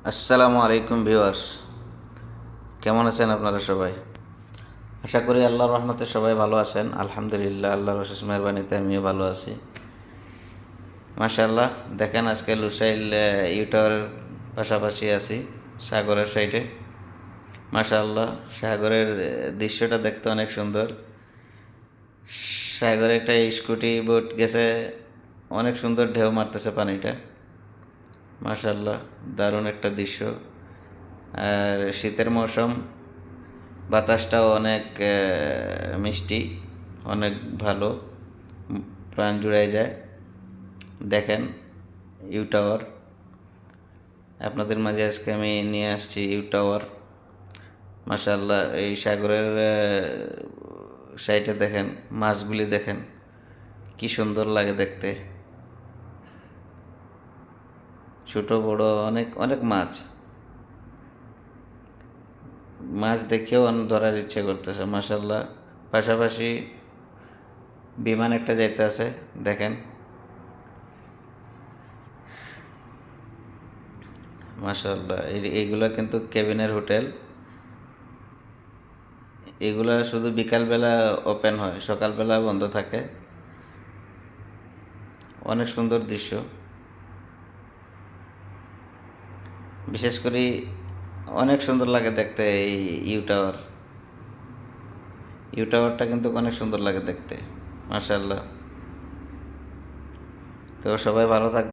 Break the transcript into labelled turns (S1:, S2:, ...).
S1: আসসালামু আলাইকুম ভিউয়ার্স, কেমন আছেন আপনারা সবাই? আশা করি আল্লাহর রহমতে সবাই ভালো আছেন। আলহামদুলিল্লাহ, আল্লাহর অশেষ মেহরবানিতে আমিও ভালো আছি। মাশাআল্লাহ, দেখেন আজকে লুসাইল ইউটাওয়ারের পাশাপাশি আছি সাগরের সাইডে। মাশাআল্লাহ, সাগরের দৃশ্যটা দেখতে অনেক সুন্দর। সাগরে একটা স্কুটি বোট গেছে, অনেক সুন্দর ঢেউ মারতেছে পানিটা। মাশাআল্লাহ, দারুণ একটা দৃশ্য। আর শীতের মৌসুম, বাতাসটাও অনেক মিষ্টি, অনেক ভালো, প্রাণ জুড়ায় যায়। দেখেন ইউ টাওয়ার, আপনাদের মাঝে আজকে আমি নিয়ে আসছি ইউ টাওয়ার। মাশাআল্লাহ, এই সাগরের সাইডে দেখেন, মাছগুলি দেখেন কি সুন্দর লাগে দেখতে। ছোট বড় অনেক অনেক মাছ, মাছ দেখেও ধরার ইচ্ছে করতেছে। মাশাআল্লাহ, পাশাপাশি বিমান একটা যাইতে আছে, দেখেন। মাশাআল্লাহ, এইগুলা কিন্তু কেবিনের হোটেল। এগুলা শুধু বিকালবেলা ওপেন হয়, সকালবেলা বন্ধ থাকে। অনেক সুন্দর দৃশ্য। বিশেষ করে অনেক সুন্দর লাগে দেখতে এই ইউ টাওয়ার। ইউ টাওয়ারটা কিন্তু অনেক সুন্দর লাগে দেখতে। মাশাআল্লাহ, তো সবাই ভালো থাকবে।